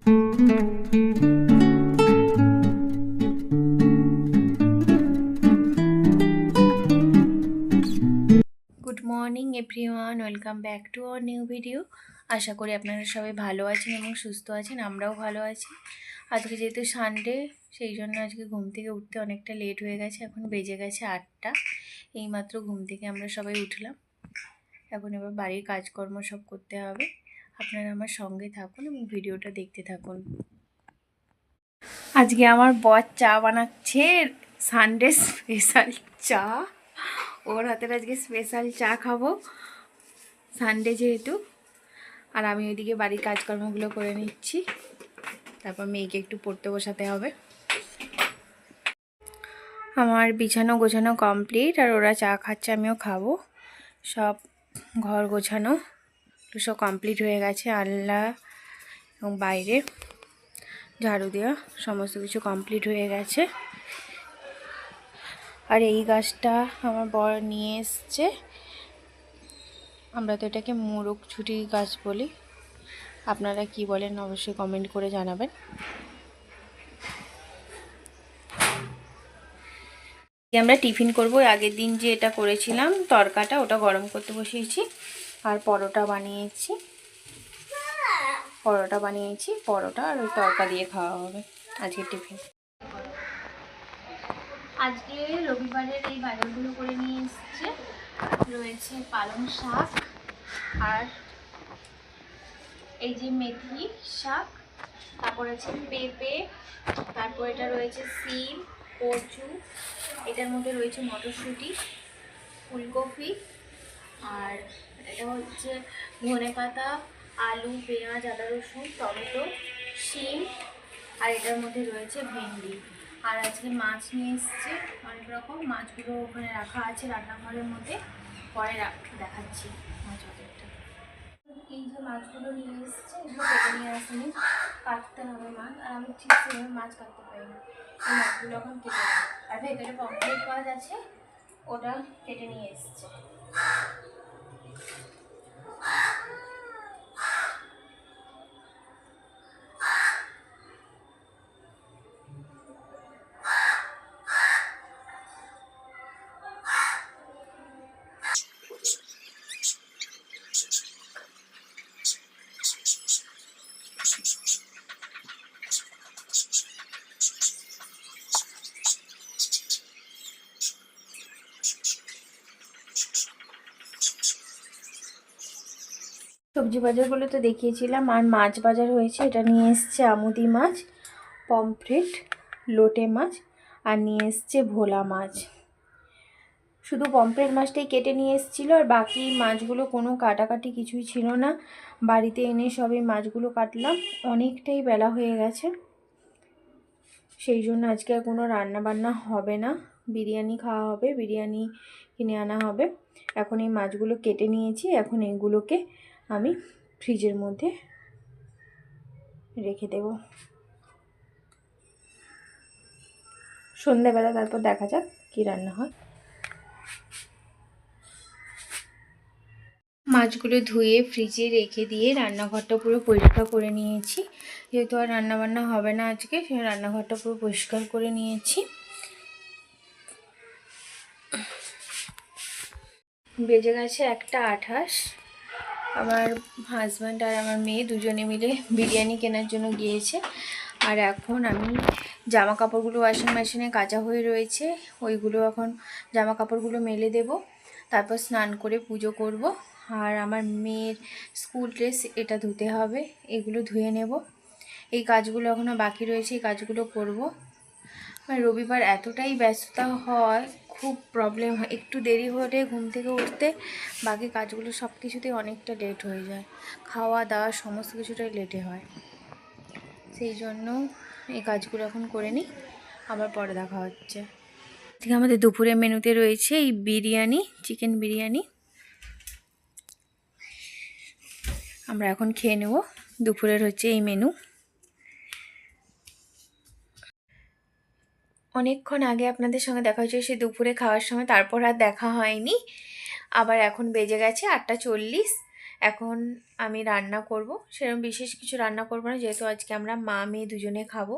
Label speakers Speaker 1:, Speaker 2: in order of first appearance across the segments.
Speaker 1: Good morning everyone, welcome back to our new video. আশা করি আপনারা সবাই ভালো আছেন এবং সুস্থ আছেন, আমরাও ভালো আছি। আজকে যেহেতু সানডে, সেই জন্য আজকে ঘুম থেকে উঠতে অনেকটা লেট হয়ে গেছে। এখন বেজে গেছে 8টা। এইমাত্র ঘুম থেকে আমরা সবাই উঠলাম। এখন এবার বাড়ির কাজকর্ম সব করতে হবে। আপনারা আমার সঙ্গে থাকুন এবং ভিডিওটা দেখতে থাকুন। আজকে আমার বর চা বানাচ্ছে, সানডে স্পেশাল চা। ওর হাতের আজকে স্পেশাল চা খাবো, সানডে যেহেতু। আর আমি ওইদিকে বাড়ির কাজকর্মগুলো করে নিচ্ছি, তারপর মেয়েকে একটু পড়তে বসাতে হবে। আমার বিছানো গোছানো কমপ্লিট, আর ওরা চা খাচ্ছে, আমিও খাবো। সব ঘর গোছানো সব কমপ্লিট হয়ে গেছে, আলনা এবং বাইরে ঝাড়ু দেওয়া সমস্ত কিছু কমপ্লিট হয়ে গেছে। আর এই গাছটা আমার বর নিয়ে এসছে, আমরা তো এটাকে মোরগ ছুটি গাছ বলি। আপনারা কি বলেন অবশ্যই কমেন্ট করে জানাবেন। আমরা টিফিন করব। আগের দিন যে এটা করেছিলাম তরকাটা, ওটা গরম করতে বসিয়েছি। আর পরোটা বানিয়েছি, পরোটা আর ওই তরকা দিয়ে খাওয়া হবে আজকে টিফিন। আজকে রবিবারের এই বাজারগুলো করে নিয়ে এসেছে। রয়েছে পালং শাক, আর এই যে মেথি শাক, তারপর আছে পেঁপে, তারপর এটা রয়েছে সিম, কচু, এটার মধ্যে রয়েছে মটরশুঁটি, ফুলকপি, আর এটা হচ্ছে ধনেপাতা, আলু, পেঁয়াজ, আদা রসুন, টমেটো, শিম, আর এটার মধ্যে রয়েছে ভেন্ডি। আর আজকে মাছ নিয়ে এসছে অনেক রকম। মাছগুলো ওখানে রাখা আছে রান্নাঘরের মধ্যে, পরে দেখাচ্ছি মাছ বাজারটা। এই যে মাছগুলো নিয়ে এসছে, এগুলো কেটে নিয়ে আসেনি, কাটতে হবে মাছ। আর আমি ঠিক সেভাবে মাছ কাটতে পারি না, এই মাছগুলো এখন কেটে নেব। আর ভেতরে পমফ্রেট মাছ আছে, ওটা কেটে নিয়ে এসছে। সবজি বাজারগুলো তো দেখিয়েছিলাম, আর মাছ বাজার হয়েছে। এটা নিয়ে এসছে আমুদি মাছ, পমফ্রেট, লোটে মাছ, আর নিয়ে এসছে ভোলা মাছ। শুধু পমফ্রেট মাছটাই কেটে নিয়ে এসেছিলো, আর বাকি মাছগুলো কোনো কাটাকাটি কিছুই ছিল না। বাড়িতে এনে সবই মাছগুলো কাটলাম। অনেকটাই বেলা হয়ে গেছে, সেই জন্য আজকে আর কোনো রান্না বান্না হবে না। বিরিয়ানি খাওয়া হবে, বিরিয়ানি কিনে আনা হবে। এখন এই মাছগুলো কেটে নিয়েছি, এখন এইগুলোকে আমি ফ্রিজের মধ্যে রেখে দেব। সন্ধ্যাবেলা তারপর দেখা যাক কি রান্না হয়। মাছগুলো ধুয়ে ফ্রিজে রেখে দিয়ে রান্নাঘরটা পুরো পরিষ্কার করে নিয়েছি। যেহেতু আর রান্নাবান্না হবে না আজকে, সেই রান্নাঘরটা পুরো পরিষ্কার করে নিয়েছি। বেজে গেছে 1:28। আমার হাজব্যান্ড আর আমার মেয়ে দুজনে মিলে বিরিয়ানি কেনার জন্য গিয়েছে। আর এখন আমি জামা কাপড়গুলো ওয়াশিং মেশিনে কাচা হয়ে রয়েছে, ওইগুলো এখন জামা কাপড়গুলো মেলে দেব। তারপর স্নান করে পুজো করব। আর আমার মেয়ের স্কুল ড্রেস এটা ধুতে হবে, এগুলো ধুয়ে নেব। এই কাজগুলো এখনও বাকি রয়েছে, এই কাজগুলো করব। রবিবার এতটাই ব্যস্ততা হয়, খুব প্রবলেম হয়। একটু দেরি হলে ঘুম থেকে উঠতে বাকি কাজগুলো সব কিছুতেই অনেকটা লেট হয়ে যায়। খাওয়া দাওয়া সমস্ত কিছুটাই লেটে হয়, সেই জন্য এই কাজগুলো এখন করে নিই, আবার পরে দেখা হচ্ছে। ঠিক আমাদের দুপুরের মেনুতে রয়েছে এই বিরিয়ানি, চিকেন বিরিয়ানি। আমরা এখন খেয়ে নেব। দুপুরের হচ্ছে এই মেনু। অনেকক্ষণ আগে আপনাদের সঙ্গে দেখা হয়েছে সে দুপুরে খাওয়ার সময়, তারপর আর দেখা হয়নি। আবার এখন বেজে গেছে 8:40। এখন আমি রান্না করব, সেরকম বিশেষ কিছু রান্না করব না, যেহেতু আজকে আমরা মা মেয়ে দুজনে খাবো।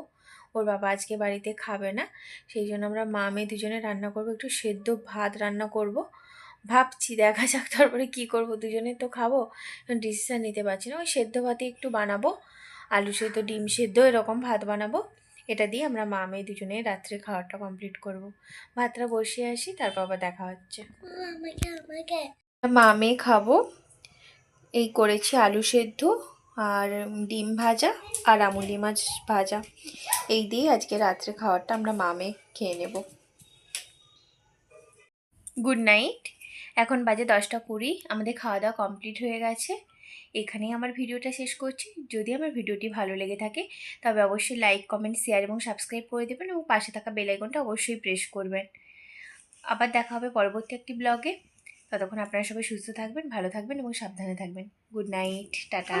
Speaker 1: ওর বাবা আজকে বাড়িতে খাবে না, সেই জন্য আমরা মা মেয়ে দুজনে রান্না করব। একটু সেদ্ধ ভাত রান্না করব ভাবছি, দেখা যাক তারপরে কি করব, দুজনে তো খাবো, ডিসিশান নিতে পারছি না। ওই সেদ্ধ ভাতে একটু বানাবো, আলু সেদ্ধ ডিম সেদ্ধ এরকম ভাত বানাবো। এটা দিয়ে আমরা মা মেয়ে দুজনে রাত্রে খাওয়াটা কমপ্লিট করব। ভাতটা বসিয়ে আসি, তারপর আবার দেখা হচ্ছে। মা মেয়ে খাবো, এই করেছি আলু সেদ্ধ আর ডিম ভাজা আর আমুলি মাছ ভাজা, এই দিয়ে আজকে রাত্রে খাওয়ারটা আমরা মা মেয়ে খেয়ে নেব। Good night. এখন বাজে 10টা 20, আমাদের খাওয়া দাওয়া কমপ্লিট হয়ে গেছে। এখানেই আমার ভিডিওটা শেষ করছি। যদি আমার ভিডিওটি ভালো লেগে থাকে তবে অবশ্যই লাইক কমেন্ট শেয়ার এবং সাবস্ক্রাইব করে দেবেন এবং পাশে থাকা বেল আইকনটা অবশ্যই প্রেস করবেন। আবার দেখা হবে পরবর্তী একটি ব্লগে। ততক্ষণ আপনারা সবাই সুস্থ থাকবেন, ভালো থাকবেন এবং সাবধানে থাকবেন। Good night, tata.